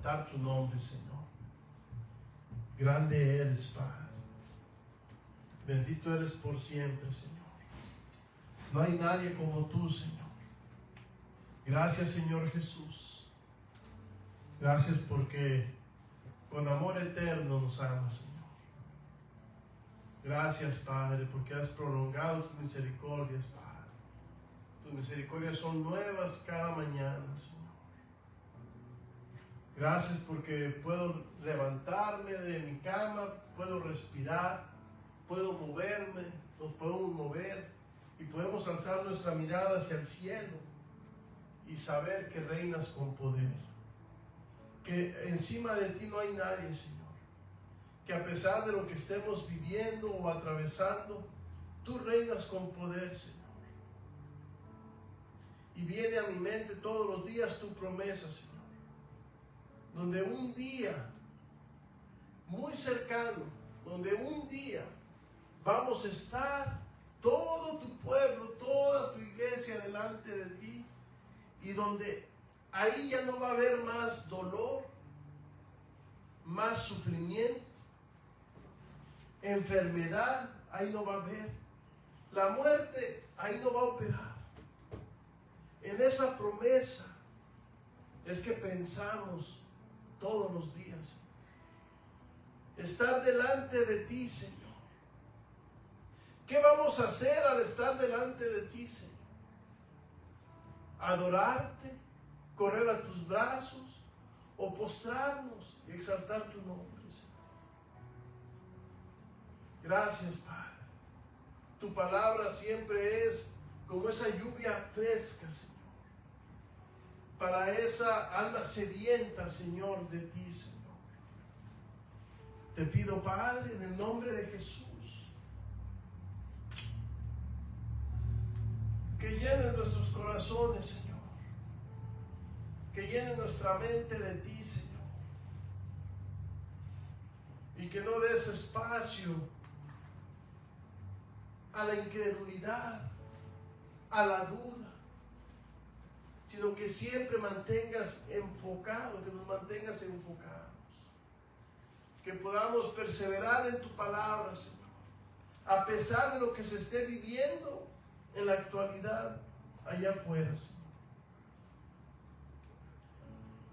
exaltar tu nombre, Señor. Grande eres, Padre. Bendito eres por siempre, Señor. No hay nadie como tú, Señor. Gracias, Señor Jesús. Gracias porque con amor eterno nos amas, Señor. Gracias, Padre, porque has prolongado tus misericordias, Padre. Tus misericordias son nuevas cada mañana, Señor. Gracias porque puedo levantarme de mi cama, puedo respirar, puedo moverme, nos podemos mover y podemos alzar nuestra mirada hacia el cielo y saber que reinas con poder. Que encima de ti no hay nadie, Señor. Que a pesar de lo que estemos viviendo o atravesando, tú reinas con poder, Señor. Y viene a mi mente todos los días tu promesa, Señor. Donde un día, muy cercano, donde un día vamos a estar todo tu pueblo, toda tu iglesia delante de ti, y donde ahí ya no va a haber más dolor, más sufrimiento, enfermedad, ahí no va a haber. La muerte, ahí no va a operar. En esa promesa es que pensamos todos los días. Estar delante de ti, Señor. ¿Qué vamos a hacer al estar delante de ti, Señor? Adorarte, correr a tus brazos o postrarnos y exaltar tu nombre, Señor. Gracias, Padre. Tu palabra siempre es como esa lluvia fresca, Señor, para esa alma sedienta, Señor, de ti, Señor. Te pido, Padre, en el nombre de Jesús, que llenes nuestros corazones, Señor, que llenes nuestra mente de ti, Señor, y que no des espacio a la incredulidad, a la duda, sino que siempre mantengas enfocado, que nos mantengas enfocados, que podamos perseverar en tu palabra, Señor, a pesar de lo que se esté viviendo en la actualidad allá afuera, Señor.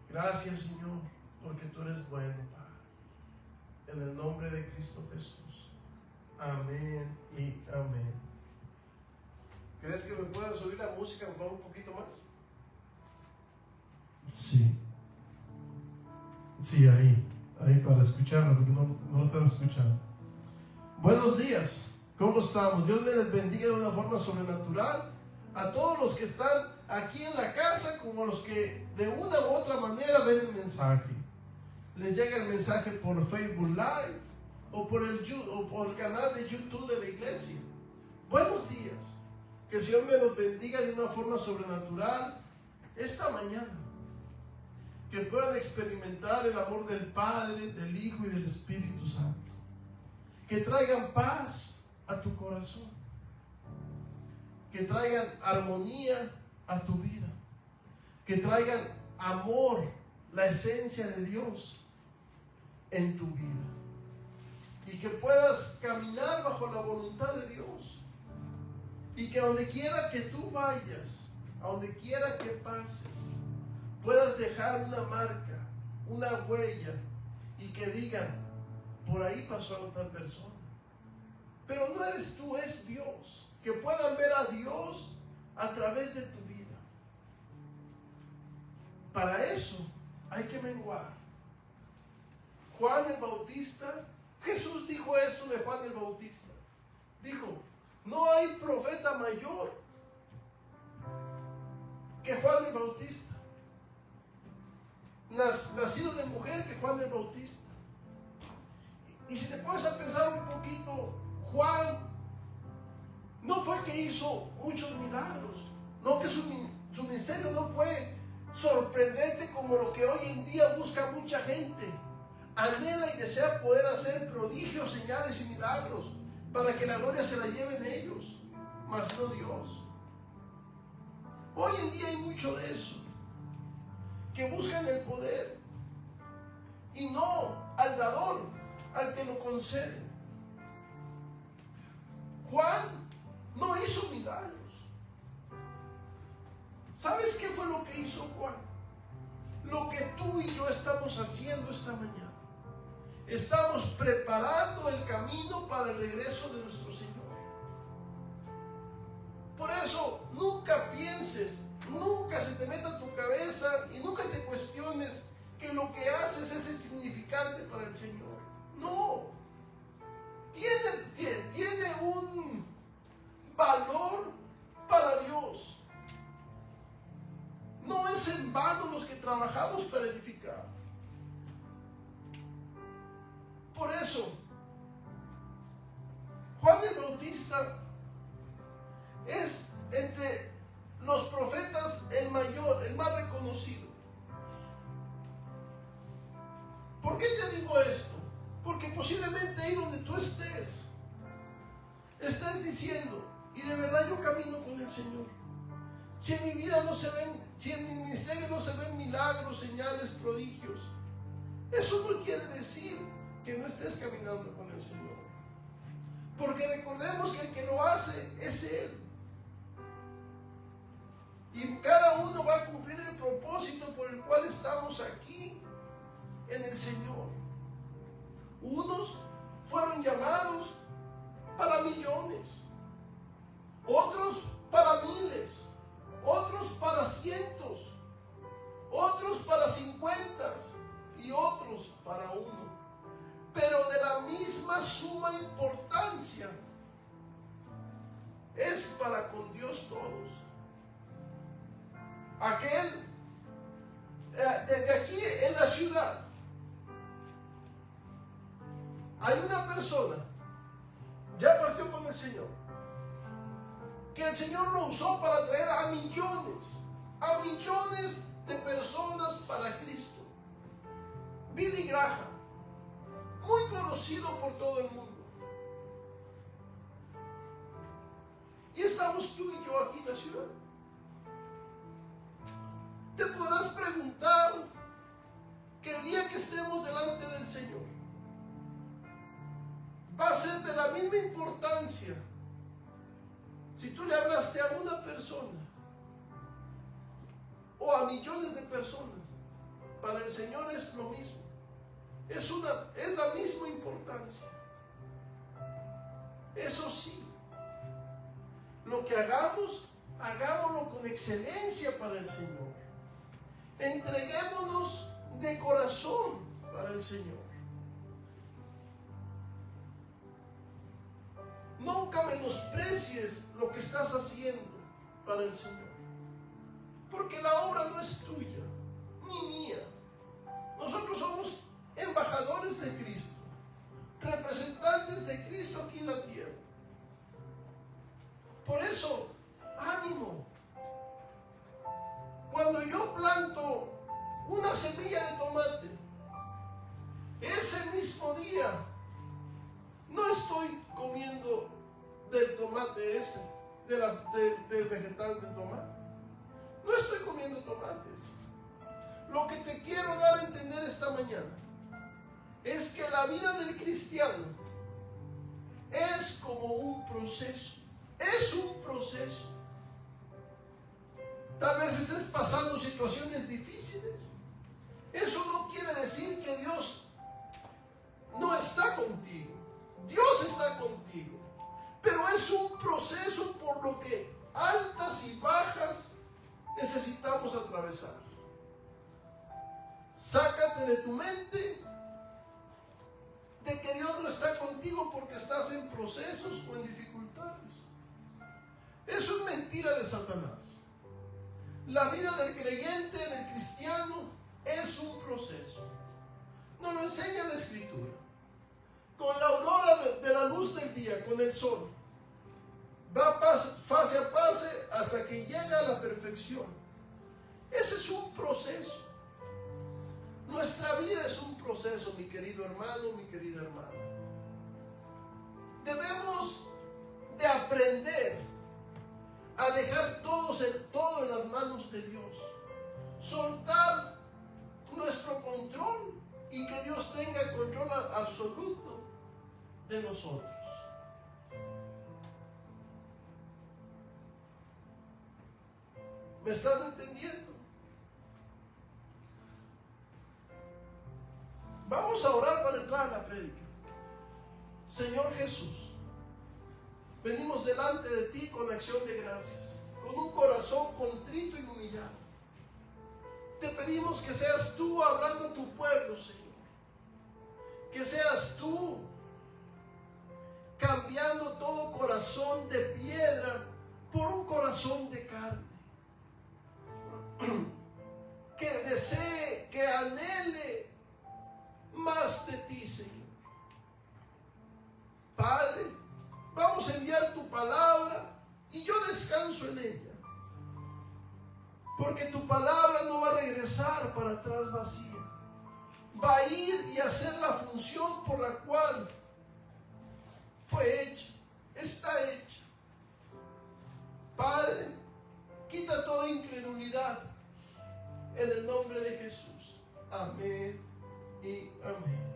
Gracias, Señor, porque tú eres bueno, Padre. En el nombre de Cristo Jesús. Amén y amén. ¿Crees que me puedas subir la música, por favor, un poquito más? Sí. Sí, ahí para escucharlo, porque no lo estaba escuchando. Buenos días, ¿cómo estamos? Dios les bendiga de una forma sobrenatural a todos los que están aquí en la casa, como los que de una u otra manera ven el mensaje. Les llega el mensaje por Facebook Live o por el canal de YouTube de la iglesia. Buenos días, que el Señor me los bendiga de una forma sobrenatural esta mañana. Que puedan experimentar el amor del Padre, del Hijo y del Espíritu Santo. Que traigan paz a tu corazón. Que traigan armonía a tu vida. Que traigan amor, la esencia de Dios en tu vida. Y que puedas caminar bajo la voluntad de Dios. Y que donde quiera que tú vayas, a donde quiera que pases, puedas dejar una marca, una huella, y que digan, por ahí pasó a otra persona. Pero no eres tú, es Dios. Que puedan ver a Dios a través de tu vida. Para eso hay que menguar. Juan el Bautista, Jesús dijo esto de Juan el Bautista. Dijo, no hay profeta mayor que Juan el Bautista. Nacido de mujer que Juan el Bautista. Y si te pones a pensar un poquito, Juan no fue que hizo muchos milagros, no que su ministerio no fue sorprendente como lo que hoy en día busca mucha gente. Anhela y desea poder hacer prodigios, señales y milagros para que la gloria se la lleven ellos, mas no Dios. Hoy en día hay mucho de eso, que buscan el poder, y no al dador, al que lo concede. Juan no hizo milagros. ¿Sabes qué fue lo que hizo Juan? Lo que tú y yo estamos haciendo esta mañana. Estamos preparando el camino para el regreso de nuestro Señor. Por eso, nunca pienses, nunca se te meta en tu cabeza y nunca te cuestiones que lo que haces es insignificante para el Señor. No. Tiene un valor para Dios. No es en vano los que trabajamos para edificar. Por eso, Juan el Bautista es entre los profetas el mayor, el más reconocido. ¿Por qué te digo esto? Porque posiblemente ahí donde tú estés diciendo, y de verdad yo camino con el Señor. Si en mi vida no se ven, si en mi ministerio no se ven milagros, señales, prodigios, eso no quiere decir que no estés caminando con el Señor. Porque recordemos que el que lo hace es Él. Y cada uno va a cumplir el propósito por el cual estamos aquí en el Señor. Unos fueron llamados para millones, otros para miles, otros para cientos, otros para 50 y otros para uno. Pero de la misma suma importancia es para con Dios todos. Aquel de aquí en la ciudad hay una persona, ya partió con el Señor, que el Señor lo usó para traer a millones de personas para Cristo. Billy Graham, muy conocido por todo el mundo. Y estamos tú y yo aquí en la ciudad. Te podrás preguntar que el día que estemos delante del Señor va a ser de la misma importancia si tú le hablaste a una persona o a millones de personas. Para el Señor es lo mismo. Es la misma importancia. Eso sí, lo que hagamos, hagámoslo con excelencia para el Señor. Entreguémonos de corazón para el Señor. Nunca menosprecies lo que estás haciendo para el Señor. Porque la obra no es tuya, ni mía. Nosotros somos embajadores de Cristo, representantes de Cristo aquí en la tierra. Por eso, ánimo. Cuando yo planto una semilla de tomate, ese mismo día no estoy comiendo del tomate ese, del vegetal del tomate. No estoy comiendo tomates. Lo que te quiero dar a entender esta mañana es que la vida del cristiano es como un proceso. Es un proceso. Tal vez estés pasando situaciones difíciles. Eso no quiere decir que Dios no está contigo. Dios está contigo. Pero es un proceso por lo que altas y bajas necesitamos atravesar. Sácate de tu mente de que Dios no está contigo porque estás en procesos o en dificultades. Eso es mentira de Satanás. La vida del creyente, del cristiano, es un proceso. Nos lo enseña la Escritura. Con la aurora de la luz del día, con el sol, va fase a fase hasta que llega a la perfección. Ese es un proceso. Nuestra vida es un proceso, mi querido hermano, mi querida hermana. Debemos de aprender a dejar todo en las manos de Dios. Soltar nuestro control y que Dios de nosotros. ¿Me están entendiendo? Vamos a orar para entrar a la prédica. Señor Jesús, venimos delante de ti con acción de gracias, con un corazón contrito y humillado. Te pedimos que seas tú hablando a tu pueblo, Señor. Que seas tú cambiando todo corazón de piedra por un corazón de carne. Que desee, que anhele más de ti, Señor. Padre, vamos a enviar tu palabra y yo descanso en ella. Porque tu palabra no va a regresar para atrás vacía. Va a ir y hacer la función por la cual fue hecha, está hecha. Padre, quita toda incredulidad en el nombre de Jesús. Amén y amén.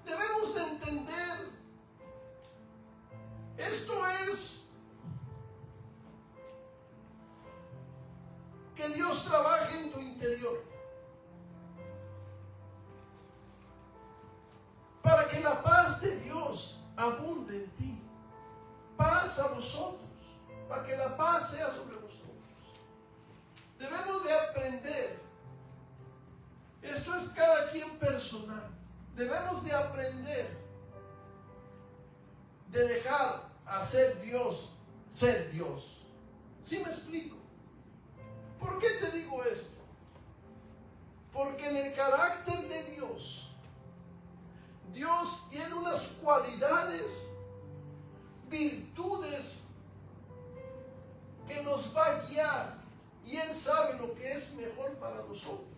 Debemos de entender, esto es que Dios trabaje en tu interior para que la paz de Dios abunde en ti. Paz a vosotros, para que la paz sea sobre vosotros. Debemos de aprender, esto es cada quien personal, debemos de aprender de dejar a ser Dios. ¿Sí me explico? ¿Por qué te digo esto? Porque en el carácter de Dios, Dios tiene unas cualidades, virtudes que nos va a guiar y Él sabe lo que es mejor para nosotros.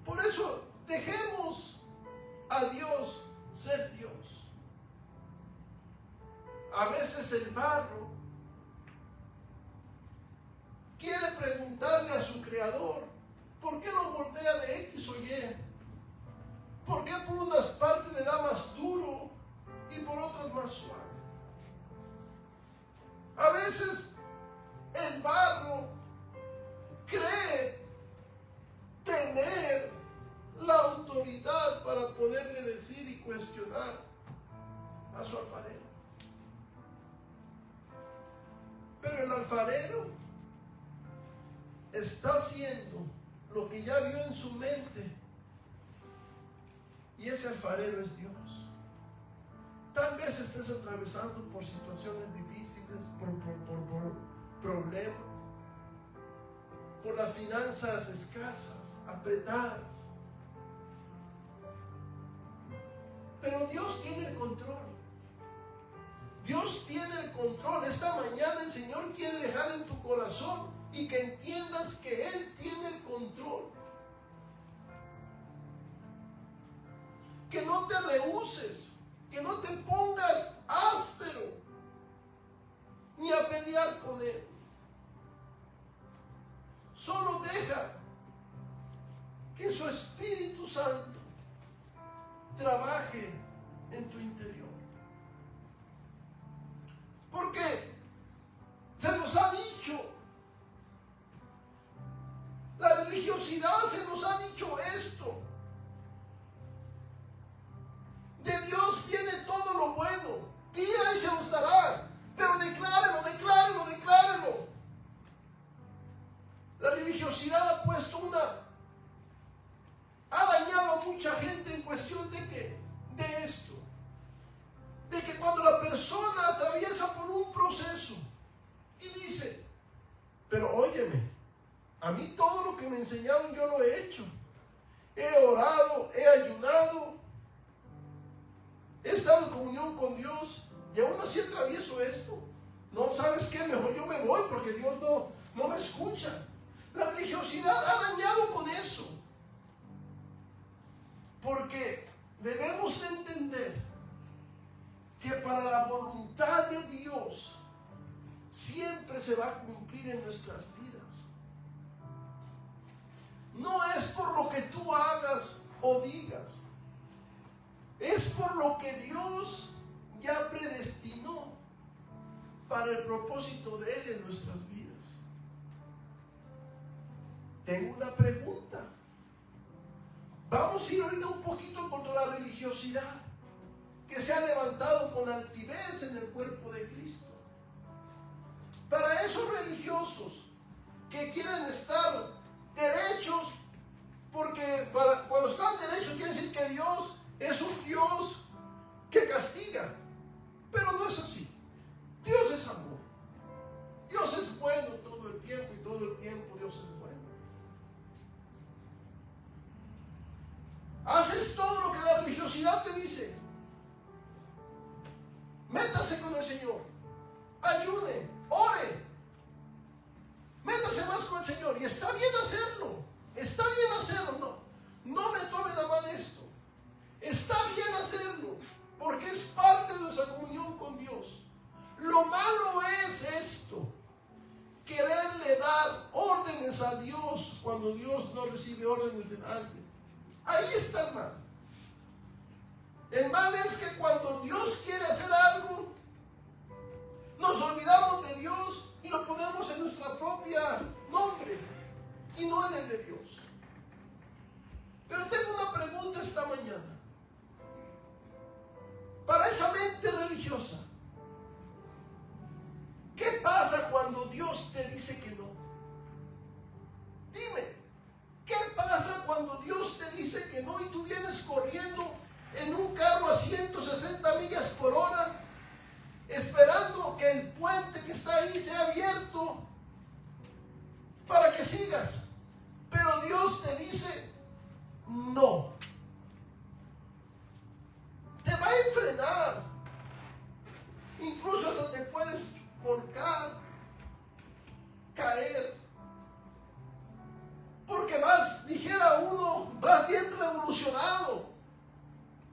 Por eso dejemos a Dios ser Dios. A veces el barro quiere preguntarle a su creador, ¿por qué lo moldea de X o Y? ¿Por qué por unas partes le da más duro y por otras más suave? A veces el barro cree tener la autoridad para poderle decir y cuestionar a su alfarero. Pero el alfarero está haciendo lo que ya vio en su mente, y ese alfarero es Dios. Tal vez estés atravesando por situaciones difíciles, por problemas, por las finanzas escasas, apretadas. Pero Dios tiene el control. Dios tiene el control. Esta mañana el Señor quiere dejar en tu corazón y que entiendas que Él tiene el control. Que no te rehúses, que no te pongas áspero ni a pelear con Él. Solo deja que su Espíritu Santo trabaje en tu interior. Porque se nos ha dicho, la religiosidad se nos ha dicho esto: de Dios viene todo lo bueno, pida y se os dará, pero declárelo, declárelo, declárelo. La religiosidad ha puesto ha dañado a mucha gente en cuestión de ¿qué? De esto. De que cuando la persona atraviesa por un proceso y dice, pero óyeme, a mí todo lo que me enseñaron yo lo he hecho. He orado, he ayunado, he estado en comunión con Dios y aún así atravieso esto. No, ¿sabes qué? Mejor yo me voy porque Dios no me escucha. La religiosidad ha dañado con eso. Porque debemos de entender que para la voluntad de Dios siempre se va a cumplir en nuestras vidas. No es por lo que tú hagas o digas, es por lo que Dios ya predestinó para el propósito de Él en nuestras vidas. Tengo una pregunta. Vamos a ir ahorita un poquito contra la religiosidad que se ha levantado con altivez en el cuerpo de Cristo. Para esos religiosos que quieren estar derechos, porque cuando están derechos quiere decir que Dios es un Dios que castiga, pero no es así. Dios es amor. Dios es bueno todo el tiempo, y todo el tiempo Dios es bueno. Haces todo lo que la religiosidad te dice. Métase con el Señor, ayude, ore, métase más con el Señor. Y está bien hacerlo, no me tomen a mal esto. Está bien hacerlo, porque es parte de nuestra comunión con Dios. Lo malo es esto: quererle dar órdenes a Dios cuando Dios no recibe órdenes de nadie. Ahí está el mal. El mal es que cuando Dios quiere hacer algo, nos olvidamos de Dios y lo ponemos en nuestra propia nombre y no en el de Dios. Pero tengo una pregunta esta mañana. Para esa mente religiosa, ¿qué pasa cuando Dios te dice que no? Dime, ¿qué pasa cuando Dios te dice que no y tú vienes corriendo en un carro a 160 millas por hora, esperando que el puente que está ahí sea abierto para que sigas? Pero Dios te dice no. Te va a enfrenar. Incluso hasta te puedes volcar, caer. Porque vas, dijera uno, vas bien revolucionado.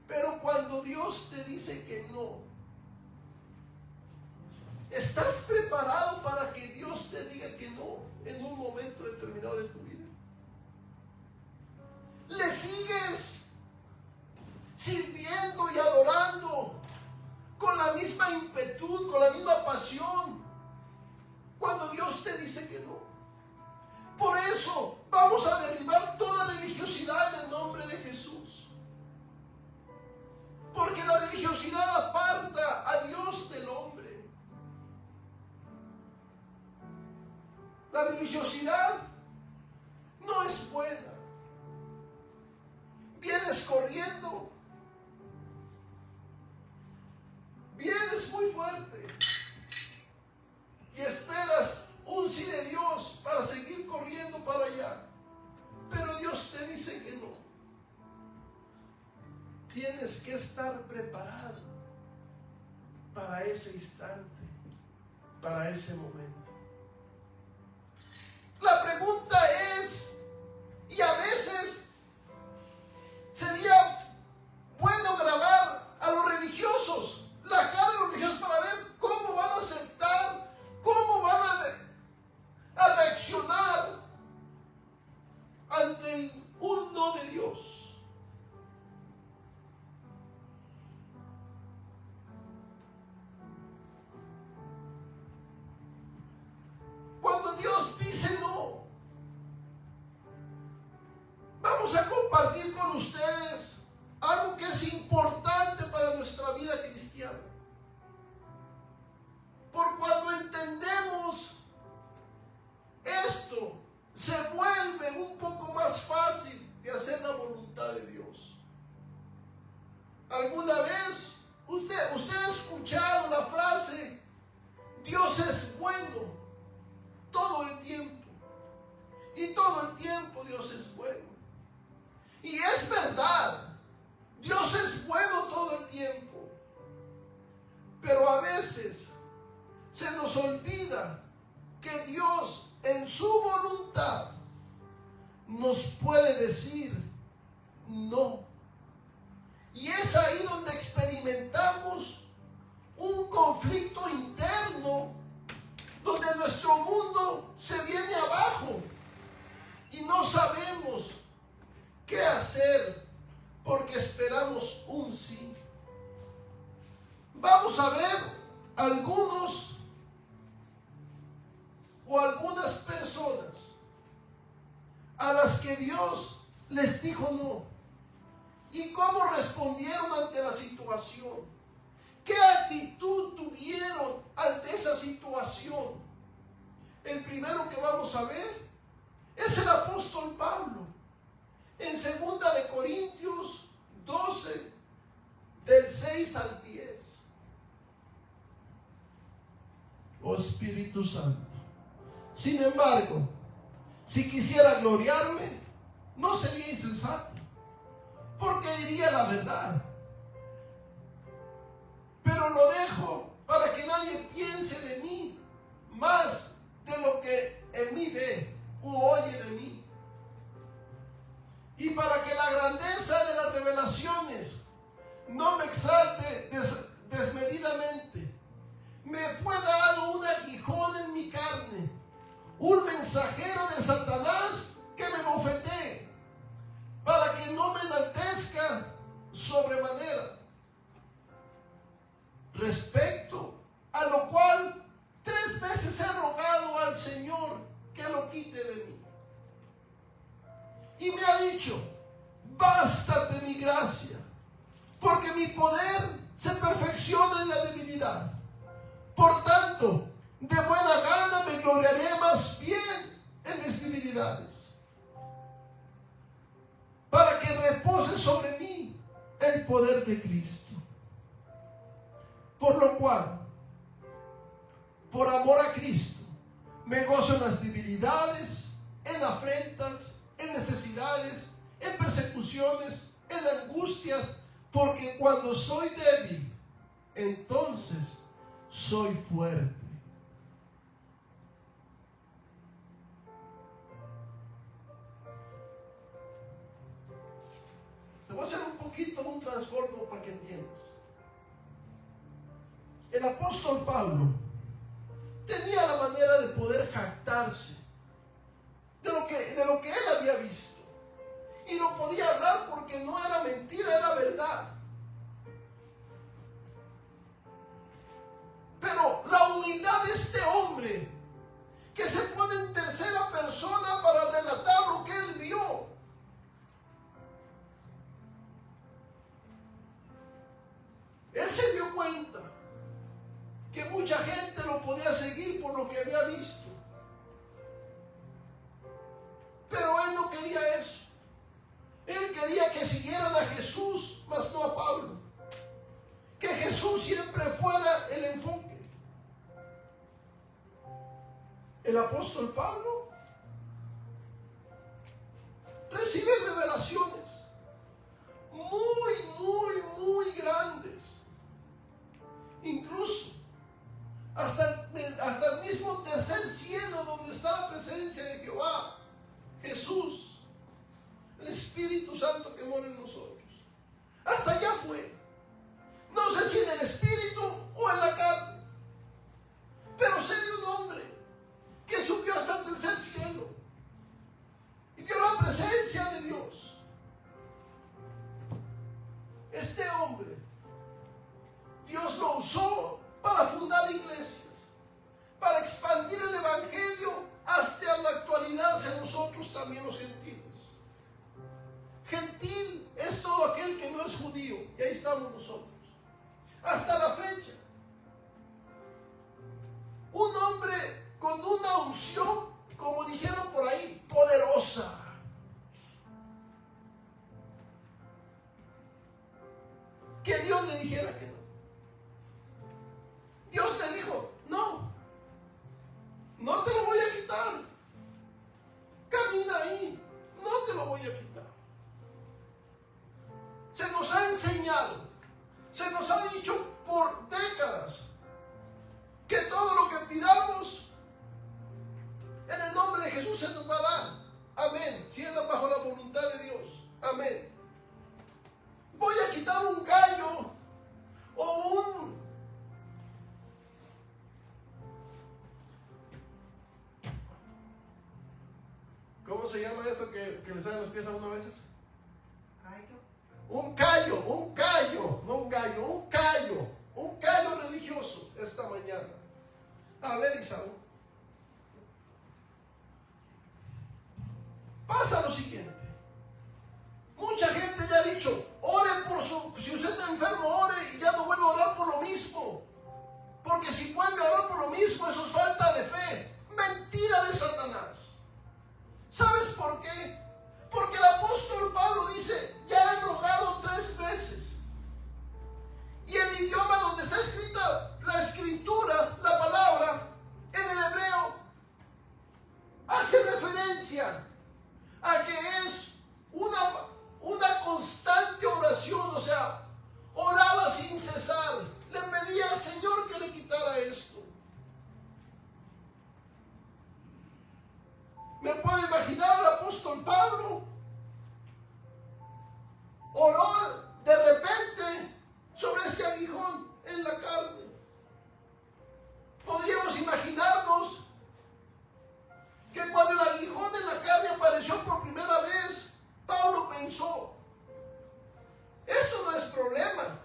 Pero cuando Dios te dice que no, ¿estás preparado para que Dios te diga que no en un momento determinado de tu vida? ¿Le sigues sirviendo y adorando con la misma impetud, con la misma pasión, cuando Dios te dice que no? Por eso vamos a derribar toda religiosidad en el nombre de Jesús. Porque la religiosidad aparta a Dios del hombre. La religiosidad no es buena. Vienes corriendo, vienes muy fuerte y esperas un sí de Dios para seguir corriendo para allá, pero Dios te dice que no. Tienes que estar preparado para ese instante, para ese momento. La pregunta es, y a veces sería bueno grabar a los religiosos, la cara de los religiosos, para ver cómo van a aceptar, cómo van a reaccionar ante un no de Dios. Cuando Dios dice no, vamos a compartir con ustedes algo que es importante para nuestra vida cristiana. Por cuando entendemos esto, se vuelve un poco más fácil de hacer la voluntad de Dios. ¿Alguna vez usted ha escuchado la frase, Dios es bueno todo el tiempo? Y todo el tiempo Dios es bueno. Y es verdad, Dios es bueno todo el tiempo. Pero a veces se nos olvida que Dios en su voluntad nos puede decir no. Y es ahí donde experimentamos un conflicto interno, donde nuestro mundo se viene abajo y no sabemos qué hacer, porque esperamos un sí. Vamos a ver algunos o algunas personas a las que Dios les dijo no. ¿Y cómo respondieron ante la situación? ¿Qué actitud tuvieron ante esa situación? El primero que vamos a ver es el apóstol Pablo. En 2 de Corintios 12, del 6 al 10. Oh Espíritu Santo. Sin embargo, si quisiera gloriarme, no sería insensato, porque diría la verdad. Pero lo dejo para que nadie piense de mí más de lo que en mí ve u oye de mí. Y para que la grandeza de las revelaciones no me exalte desmedidamente, me fue dado un aguijón en mi carne, un mensajero de Satanás que me bofetee, para que no me enaltezca sobremanera. Respecto a lo cual 3 veces he rogado al Señor que lo quite de mí. Y me ha dicho: bástate mi gracia, porque mi poder se perfecciona en la debilidad. Por tanto, de buena gana me gloriaré más bien en mis debilidades, para que repose sobre mí el poder de Cristo. Por lo cual, por amor a Cristo, me gozo en las debilidades, en afrentas, en necesidades, en persecuciones, en angustias, porque cuando soy débil, entonces soy fuerte. Te voy a hacer un poquito un transformo para que entiendas. El apóstol Pablo tenía la manera de poder jactarse de lo que él había visto, y lo podía hablar porque no era mentira, era verdad. Pero la humildad de este hombre, que se pone en tercera persona para relatar lo que él vio, él se dio cuenta que mucha gente lo podía seguir por lo que había visto, pero él no quería eso. Él quería que siguieran a Jesús, mas no a Pablo. Que Jesús siempre fuera el enfoque. El apóstol Pablo recibe revelaciones muy grandes. Incluso hasta el mismo tercer cielo, donde está la presencia de Jehová, Jesús, el Espíritu Santo que mora en nosotros. Hasta allá fue. No sé si en el Espíritu o en la carne, pero sé de un hombre que subió hasta el tercer cielo y vio la presencia de Dios. Este hombre, Dios lo usó para fundar iglesias, para expandir el Evangelio hasta la actualidad hacia nosotros también los gentiles. Gentil es todo aquel que no es judío, y ahí estamos nosotros. Hasta la fecha, un hombre con una unción, como dijeron por ahí, poderosa. Que Dios le dijera que no. Dios le dijo: no, no te lo voy a quitar. Camina ahí, no te lo voy a quitar. Se nos ha enseñado, se nos ha dicho por décadas que todo lo que pidamos en el nombre de Jesús se nos va a dar. Amén. Si es bajo la voluntad de Dios. Amén. Voy a quitar un gallo o ¿cómo se llama eso que le salen los pies a uno a veces? un callo, no un gallo, un callo religioso esta mañana. A ver, Isaú, pasa lo siguiente. Mucha gente ya ha dicho, ore por si usted está enfermo, ore y ya no vuelve a orar por lo mismo. Porque si vuelve a orar por lo mismo, eso es falta de fe. Mentira de Satanás. ¿Sabes por qué? Porque el apóstol Pablo dice, ya he rogado 3 veces. Y el idioma donde está escrita la escritura, la palabra, en el hebreo, hace referencia a que es una constante oración. O sea, oraba sin cesar, le pedía al Señor que le quitara esto. Me puedo imaginar al apóstol Pablo, oró de repente sobre este aguijón en la carne. Podríamos imaginarnos que cuando el aguijón en la carne apareció por primera vez, Pablo pensó, esto no es problema,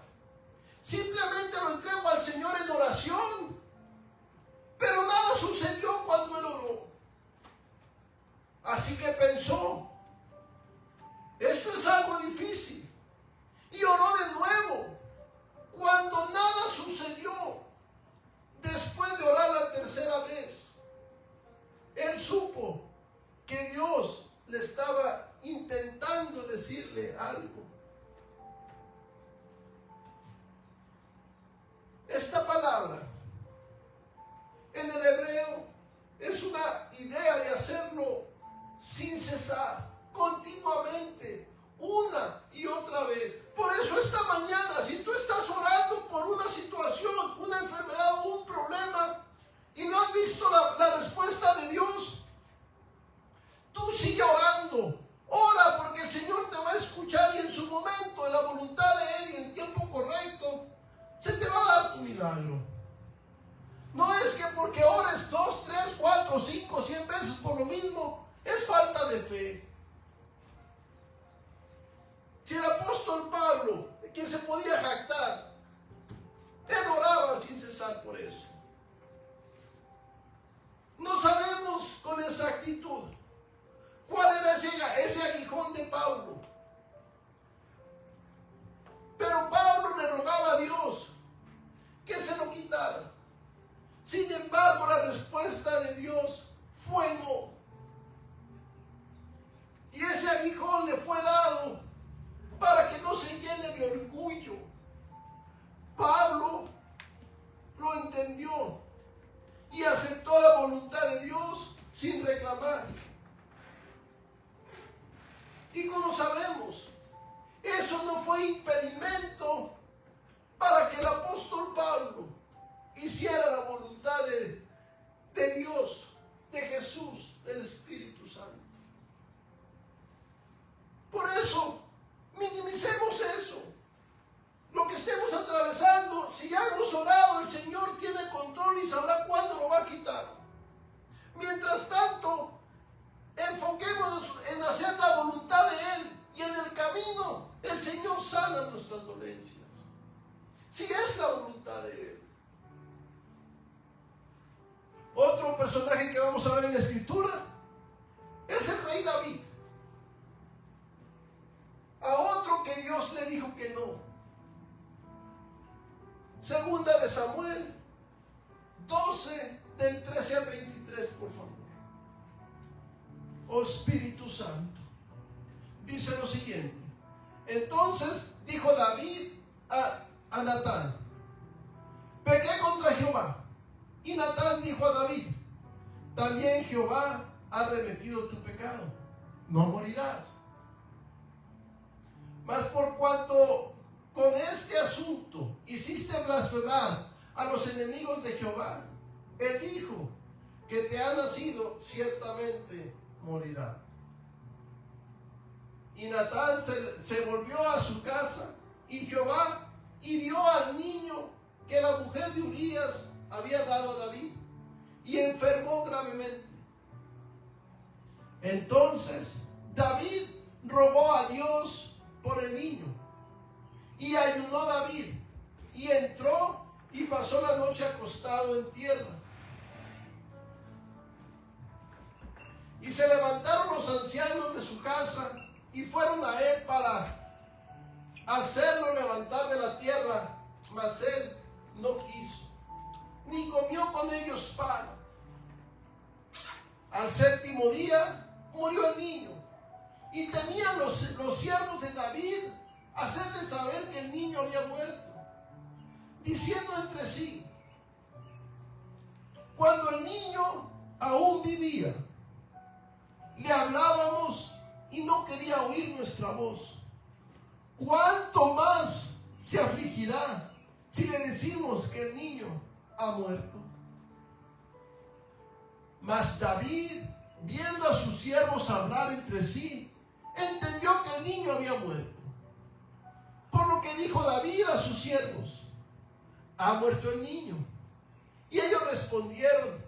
simplemente lo entrego al Señor en oración. Pero nada sucedió cuando él oró. Así que pensó, esto es algo difícil, y oró de nuevo. Cuando nada sucedió, después de orar la tercera vez, él supo que Dios le estaba intentando decirle algo. Esta palabra en el hebreo es una idea de hacerlo sin cesar, continuamente, una y otra vez. Por eso esta mañana, si tú estás orando por una situación, una enfermedad o un problema, y no has visto la respuesta de Dios, tú sigue orando. Ora, porque el Señor te va a escuchar, y en su momento, en la voluntad de Él y en tiempo correcto, se te va a dar tu milagro. No es que porque ores 2, 3, 4, 5, 100 veces por lo mismo, es falta de fe. Si el apóstol Pablo, quien se podía jactar, él oraba sin cesar por eso. No sabemos con exactitud cuál era ese aguijón de Pablo. Pero Pablo le rogaba a Dios que se lo quitara. Sin embargo, la respuesta de Dios fue no. Y ese aguijón le fue dado para que no se llene de orgullo. Pablo lo entendió y aceptó la voluntad de Dios sin reclamar. Y como sabemos, eso no fue impedimento para que el apóstol Pablo hiciera la voluntad de Dios, de Jesús, del Espíritu Santo. Por eso, minimicemos eso. Lo que estemos atravesando, si ya hemos orado, el Señor tiene control y sabrá cuándo lo va a quitar. Mientras tanto, enfoquémonos en hacer la voluntad de Él, y en el camino el Señor sana nuestras dolencias, si es la voluntad de Él. Otro personaje que vamos a ver en la Escritura es el rey David. A otro que Dios le dijo que no. Segunda de Samuel 12, del 13 al 23, por favor. Oh Espíritu Santo. Dice lo siguiente. Entonces dijo David a Natán: pequé contra Jehová. Y Natán dijo a David: también Jehová ha arremetido tu pecado, no morirás. Mas por cuanto con este asunto hiciste blasfemar a los enemigos de Jehová, el hijo que te ha nacido ciertamente morirá. Y Natán se volvió a su casa, y Jehová hirió al niño que la mujer de Urías había dado a David, y enfermó gravemente. Entonces David rogó a Dios por el niño, Y ayunó David, y entró y pasó la noche acostado en tierra. Y se levantaron los ancianos de su casa y fueron a él para hacerlo levantar de la tierra, mas él no quiso, ni comió con ellos pan. Al séptimo día murió el niño, y temían los siervos de David hacerle saber que el niño había muerto, diciendo entre sí: cuando el niño aún vivía, le hablábamos y no quería oír nuestra voz. ¿Cuánto más se afligirá si le decimos que el niño ha muerto? Mas David, viendo a sus siervos hablar entre sí, entendió que el niño había muerto. Por lo que dijo David a sus siervos: ¿ha muerto el niño? Y ellos respondieron: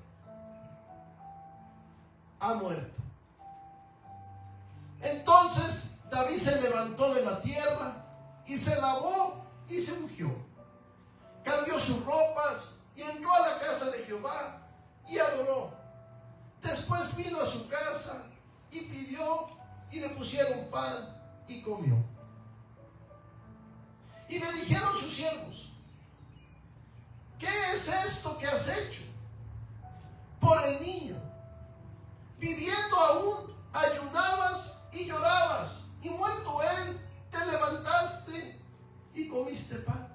ha muerto. Entonces David se levantó de la tierra y se lavó y se ungió. Cambió sus ropas y entró a la casa de Jehová y adoró. Después vino a su casa y pidió y le pusieron pan y comió. Y le dijeron sus siervos: ¿qué es esto que has hecho por el niño? Viviendo aún ayunabas y llorabas, y muerto él, te levantaste y comiste pan.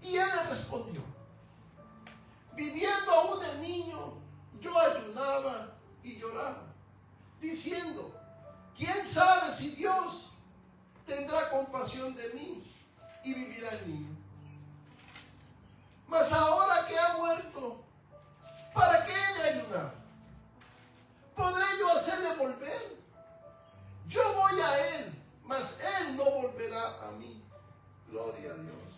Y él le respondió: viviendo aún el niño, yo ayunaba y lloraba, diciendo: ¿quién sabe si Dios tendrá compasión de mí y vivirá el niño? Mas ahora que ha muerto, ¿para qué he de ayunar? ¿Podré yo hacerle volver? Yo voy a él, mas él no volverá a mí. Gloria a Dios.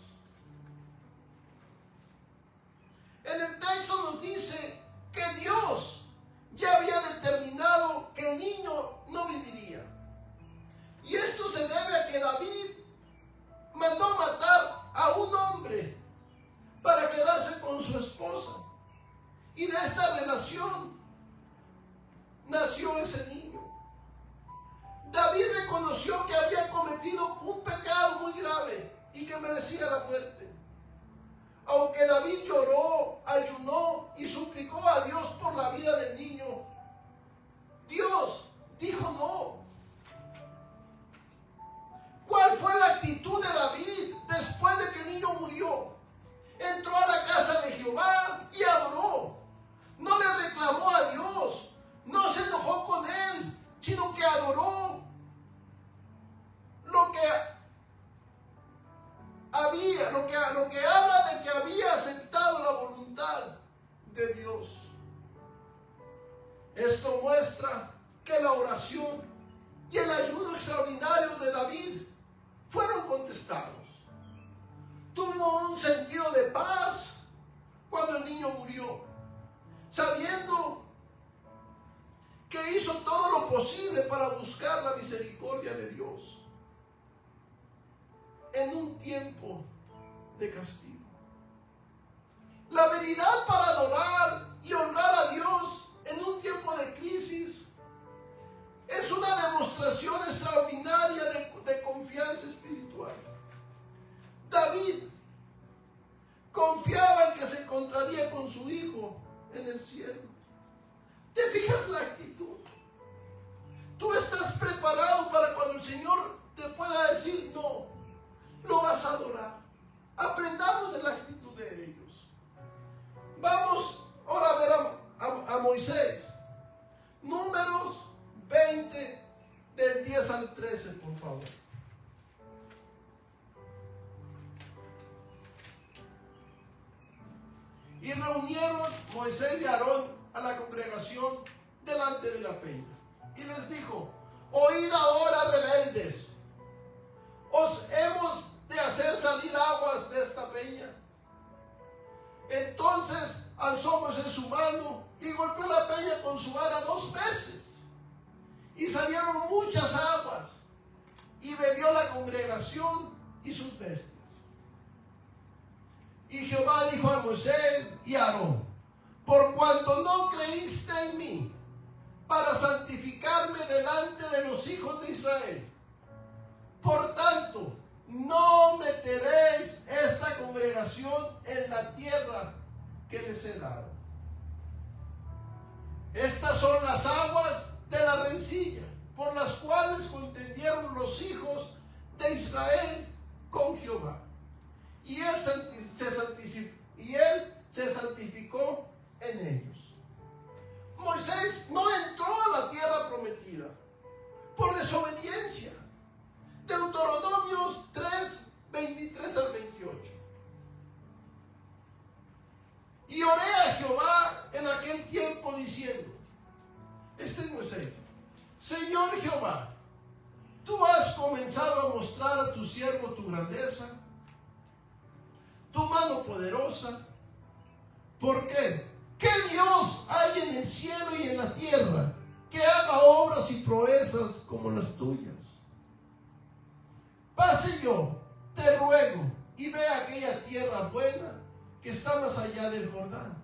En el texto nos dice que Dios ya había determinado que el niño no viviría. Y esto se debe a que David mandó matar a un hombre para quedarse con su esposa. Y de esta relación nació ese niño. David reconoció que había cometido un pecado muy grave y que merecía la muerte. Aunque David lloró, ayunó y suplicó a Dios por la vida del niño, Dios dijo no. ¿Cuál fue la actitud de David después de que el niño murió? Entró a la casa de Jehová y adoró. No le reclamó a Dios, no se enojó con él, sino que adoró lo que había, lo que habla de que había aceptado la voluntad de Dios. Esto muestra que la oración y el ayuno extraordinario de David fueron contestados. Tuvo un sentido de paz cuando el niño murió, sabiendo que hizo todo lo posible para buscar la misericordia de Dios en un tiempo de castigo. La habilidad para adorar y honrar a Dios en un tiempo de crisis es una demostración extraordinaria de confianza espiritual. David confiaba en que se encontraría con su hijo en el cielo. ¿Te fijas la actitud? Tú estás preparado para cuando el Señor te pueda decir no, lo vas a adorar. Aprendamos de la actitud de ellos. Vamos ahora a ver a Moisés. Números 20, del 10 al 13, por favor. Y reunieron Moisés y Aarón a la congregación delante de la peña. Y les dijo: oíd ahora, rebeldes, ¿os hemos de hacer salir aguas de esta peña? Entonces alzó Moisés su mano y golpeó la peña con su vara 2 veces. Y salieron muchas aguas, y bebió la congregación y sus bestias. Y Jehová dijo a Moisés y a Aarón: por cuanto no creíste en mí para santificarme delante de los hijos de Israel, por tanto, no meteréis esta congregación en la tierra que les he dado. Estas son las aguas de la rencilla, por las cuales contendieron los hijos de Israel con Jehová. Y él se santificó en ellos. Moisés no entró a la tierra prometida por desobediencia. Deuteronomios 3, 23 al 28. Y oré a Jehová en aquel tiempo diciendo, este es Moisés: Señor Jehová, tú has comenzado a mostrar a tu siervo tu grandeza, tu mano poderosa. ¿Por qué? ¿Qué Dios hay en el cielo y en la tierra que haga obras y proezas como las tuyas? Pase yo, te ruego, y ve aquella tierra buena que está más allá del Jordán,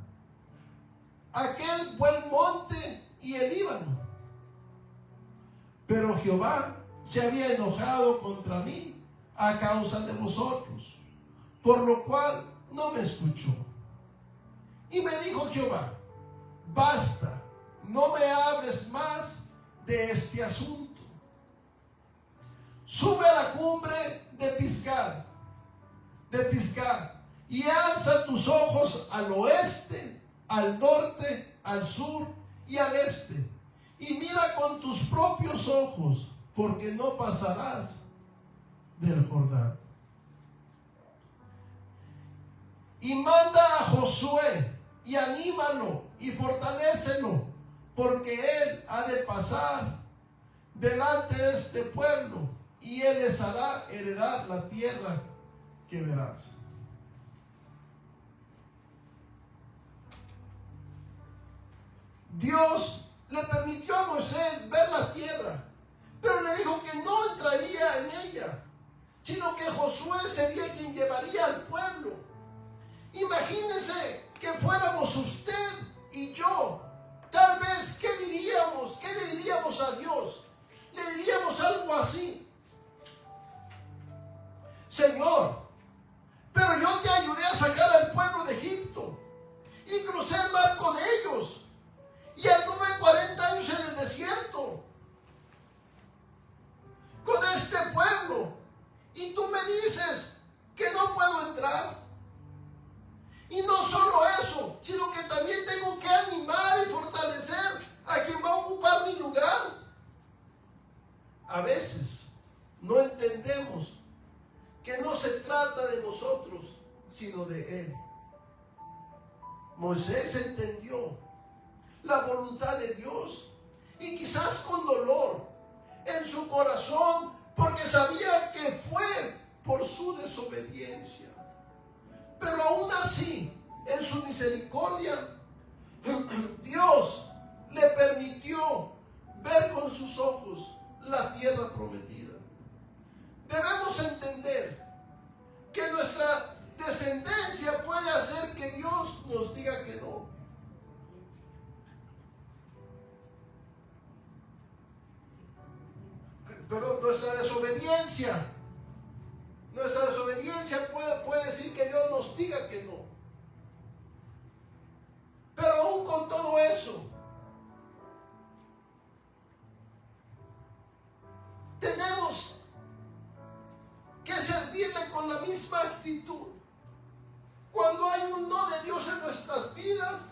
aquel buen monte y el Líbano. Pero Jehová se había enojado contra mí a causa de vosotros, por lo cual no me escuchó. Y me dijo Jehová: basta, no me hables más de este asunto. Sube a la cumbre de Pisgar, y alza tus ojos al oeste, al norte, al sur y al este, y mira con tus propios ojos, porque no pasarás del Jordán. Y manda a Josué, y anímalo, y fortalécelo, porque él ha de pasar delante de este pueblo, y él les hará heredar la tierra que verás. Dios le permitió a Moisés ver la tierra, pero le dijo que no entraría en ella, sino que Josué sería quien llevaría al pueblo. Imagínese que fuéramos usted y yo. Tal vez, ¿qué diríamos? ¿Qué le diríamos a Dios? Le diríamos algo así: Señor, pero yo te ayudé a sacar al pueblo de Egipto y crucé el mar con ellos y anduve 40 años en el desierto con este pueblo, y tú me dices que no puedo entrar. Y no solo eso, sino que también tengo que animar y fortalecer a quien va a ocupar mi lugar. A veces no entendemos que no se trata de nosotros, sino de Él. Moisés entendió la voluntad de Dios, y quizás con dolor en su corazón, porque sabía que fue por su desobediencia. Pero aún así, en su misericordia, Dios le permitió ver con sus ojos la tierra prometida. Debemos entender que nuestra descendencia puede hacer que Dios nos diga que no. Pero nuestra desobediencia puede decir que Dios nos diga que no. Pero aún con todo eso, tenemos que servirle con la misma actitud. Cuando hay un no de Dios en nuestras vidas,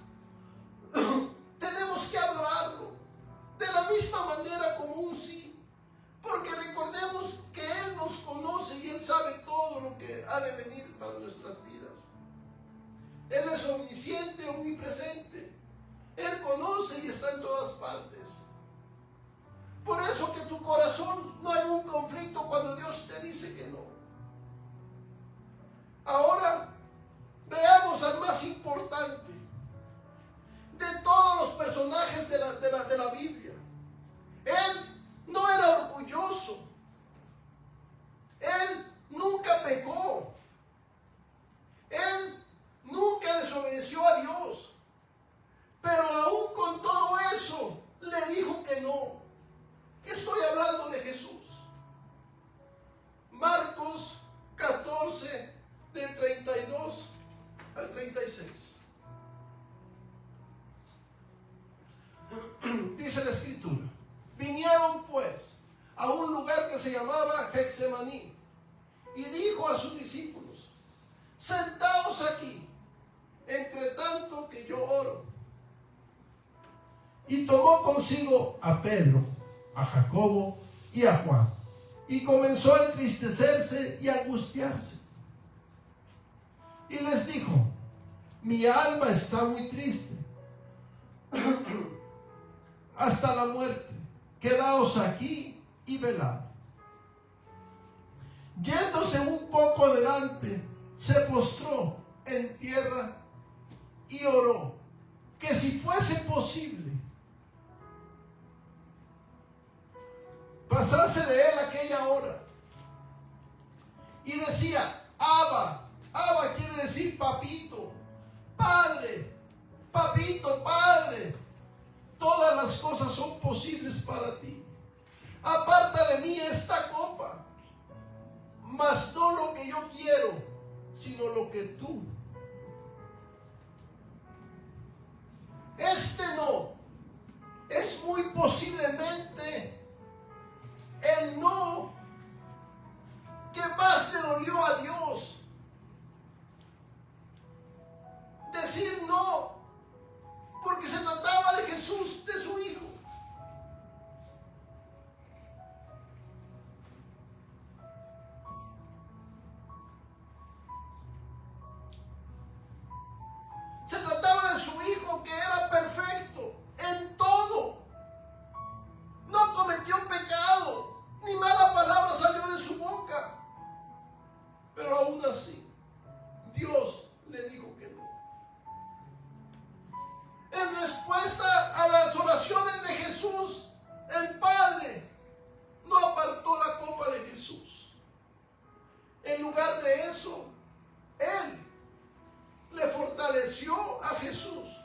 tenemos que adorarlo de la misma manera como un sí. Porque recordemos que Él nos conoce y Él sabe todo lo que ha de venir para nuestras vidas. Él es omnisciente, omnipresente. Él conoce y está en todas partes. Por eso que tu corazón no hay un conflicto cuando Dios te dice que no. Ahora veamos al más importante de todos los personajes de la Biblia. Él no era orgulloso. llamaba Getsemaní, y dijo a sus discípulos: sentaos aquí, entre tanto que yo oro. Y tomó consigo a Pedro, a Jacobo y a Juan, y comenzó a entristecerse y a angustiarse. Y les dijo: mi alma está muy triste hasta la muerte. Quedaos aquí y velad. Yéndose un poco adelante, se postró en tierra y oró que si fuese posible pasarse de él aquella hora. Y decía: Abba. Abba quiere decir papito, padre, papito, padre. Todas las cosas son posibles para ti. Aparta de mí esta copa, mas no lo que yo quiero, sino lo que tú. Este no es muy posiblemente el no que más le dolió a Dios. Decir no, porque se trataba de Jesús, de su Hijo. Se trataba de su Hijo, que era perfecto en todo. No cometió pecado, ni mala palabra salió de su boca. Pero aún así, Dios le dijo que no. En respuesta a las oraciones de Jesús, el Padre no apartó la copa de Jesús. En lugar de eso, Él le fortaleció a Jesús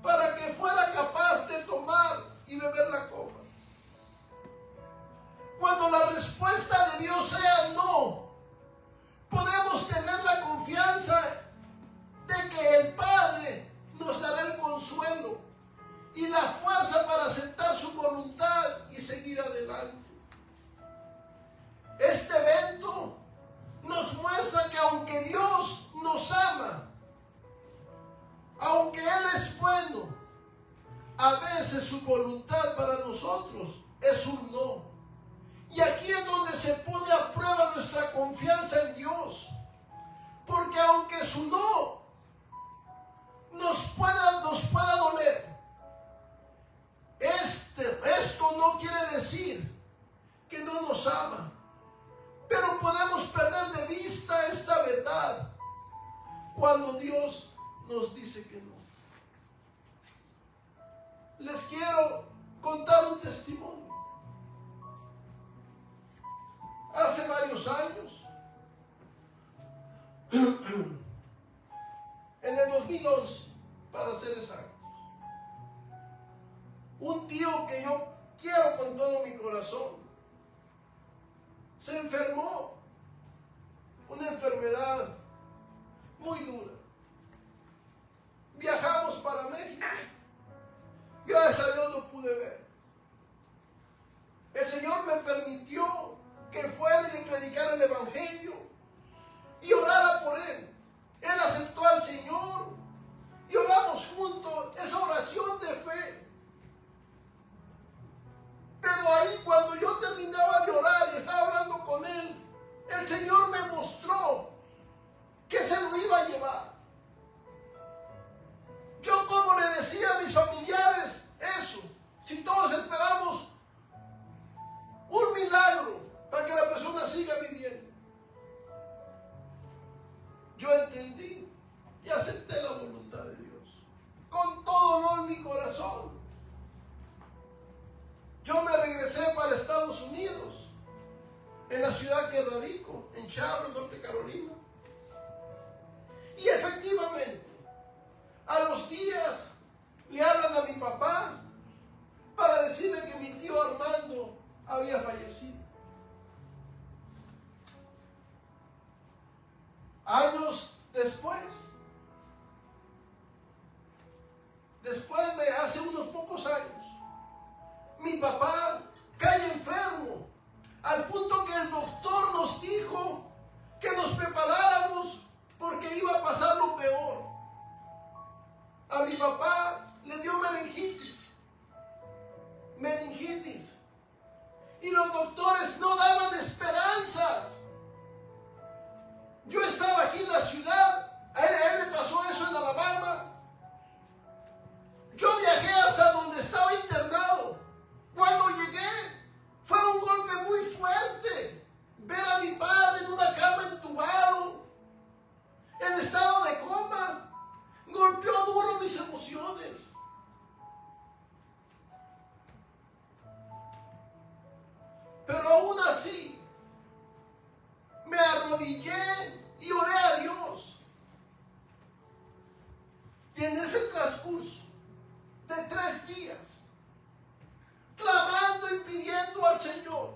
para que fuera capaz de tomar y beber la copa. Cuando la respuesta de Dios sea no, podemos tener la confianza de que el Padre nos dará el consuelo y la fuerza para aceptar su voluntad y seguir adelante. Este evento nos muestra que aunque Dios nos ama, aunque Él es bueno, a veces su voluntad para nosotros es un no. Y aquí es donde se pone a prueba nuestra confianza en Dios. Porque aunque su no nos pueda doler, esto no quiere decir que no nos ama. Pero podemos perder de vista esta verdad cuando Dios nos dice que no. Les quiero contar un testimonio. Hace varios años, en el 2011, para ser exactos, un tío que yo quiero con todo mi corazón se enfermó, una enfermedad muy dura. Viajamos para México. Gracias a Dios lo pude ver. El Señor me permitió que fuera y le predicara el Evangelio y orara por él. Él aceptó al Señor y oramos juntos esa oración de fe. Pero ahí, cuando yo terminaba de orar y estaba hablando con él, el Señor me mostró que se lo iba a llevar. Yo, como le decía a mis familiares eso, si todos esperamos un milagro para que la persona siga viviendo, yo entendí y acepté la voluntad de Dios con todo dolor en mi corazón. Yo me regresé para Estados Unidos, en la ciudad que radico, en Charlotte, Norte Carolina. Y efectivamente, a los días le hablan a mi papá para decirle que mi tío Armando había fallecido. Años después de hace unos pocos años, mi papá cae enfermo al al punto que el doctor nos dijo que nos preparáramos porque iba a pasar lo peor. A mi papá le dio meningitis. Y los doctores no daban esperanzas. Yo estaba aquí en la ciudad, a él le pasó eso en Alabama. Yo viajé hasta donde estaba internado. Cuando llegué, fue un golpe muy fuerte. Ver a mi padre en una cama entubado, en estado de coma, golpeó duro mis emociones. Pero aún así, me arrodillé y oré a Dios. Y en ese transcurso de 3 días, clamando y pidiendo al Señor,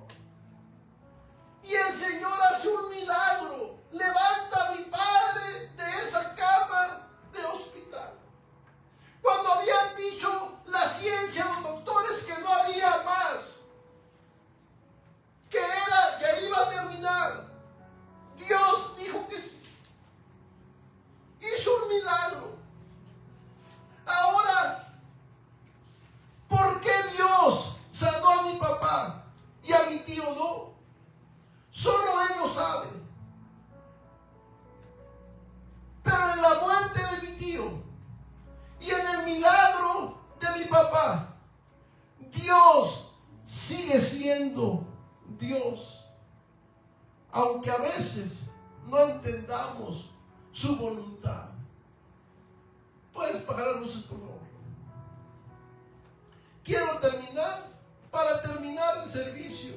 y el Señor hace un milagro, levanta a mi padre de esa cama de hospital. Cuando habían dicho la ciencia, los doctores, que no había más, que iba a terminar, Dios dijo que sí. Hizo un milagro. Ahora, ¿por qué Dios sanó a mi papá y a mi tío no? Solo Él lo sabe. Pero en la muerte de mi tío y en el milagro de mi papá, Dios sigue siendo Dios. Aunque a veces no entendamos su voluntad. ¿Puedes apagar las luces, por favor? Quiero terminar, para terminar el servicio,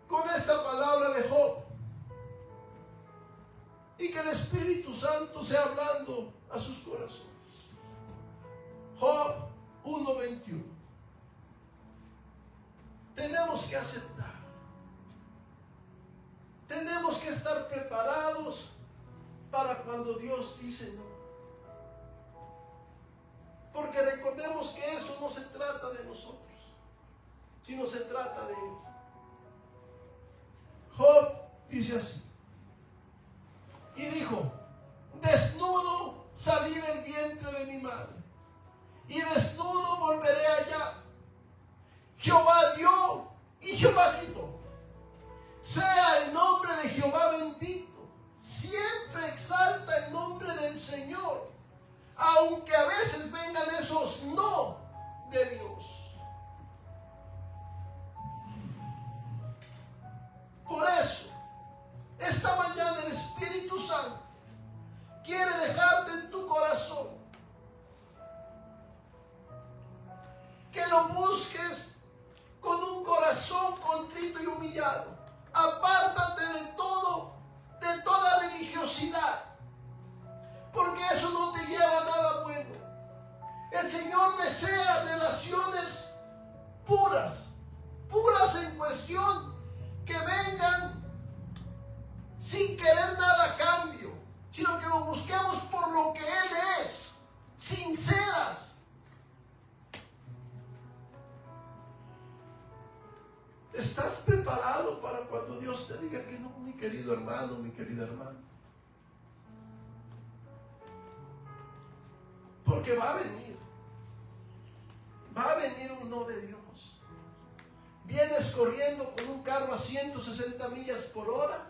con esta palabra de Job. Y que el Espíritu Santo sea hablando a sus corazones. Job 1:21. Tenemos que aceptar. Tenemos que estar preparados para cuando Dios dice no. Porque recordemos que eso no se trata de nosotros, sino se trata de Él. Job dice así. Y dijo: desnudo salí del vientre de mi madre, y desnudo volveré allá. Jehová dio y Jehová quitó. Sea el nombre de Jehová bendito. Siempre exalta el nombre del Señor, aunque a veces vengan esos no de Dios. Por eso, esta mañana el Espíritu Santo quiere dejarte en tu corazón que lo busques con un corazón contrito y humillado. Apártate de toda religiosidad, porque eso no te lleva a nada bueno. El Señor desea relaciones puras en cuestión, que vengan sin querer nada a cambio, sino que lo busquemos por lo que Él es, sinceras. ¿Estás preparado para cuando Dios te diga que no, mi querido hermano, mi querida hermana? Porque va a venir un no de Dios. Vienes corriendo con un carro a 160 millas por hora,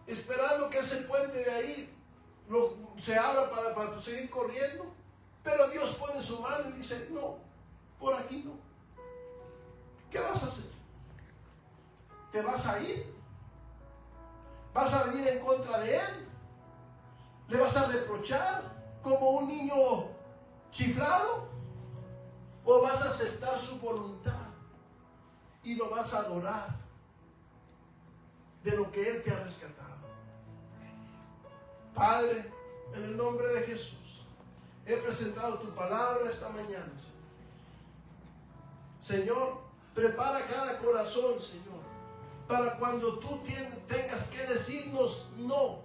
esperando que ese puente de ahí se abra para seguir corriendo, pero Dios pone su mano y dice: no, por aquí no. ¿Qué vas a hacer? ¿Te vas a ir? ¿Vas a venir en contra de Él? ¿Le vas a reprochar como un niño chiflado? ¿O vas a aceptar su voluntad y lo vas a adorar de lo que Él te ha rescatado? Padre, en el nombre de Jesús, he presentado tu palabra esta mañana, Señor. Prepara cada corazón, Señor, para cuando tú tengas que decirnos no,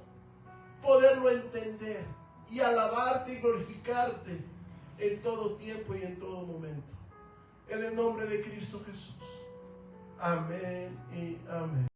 poderlo entender y alabarte y glorificarte en todo tiempo y en todo momento. En el nombre de Cristo Jesús. Amén y amén.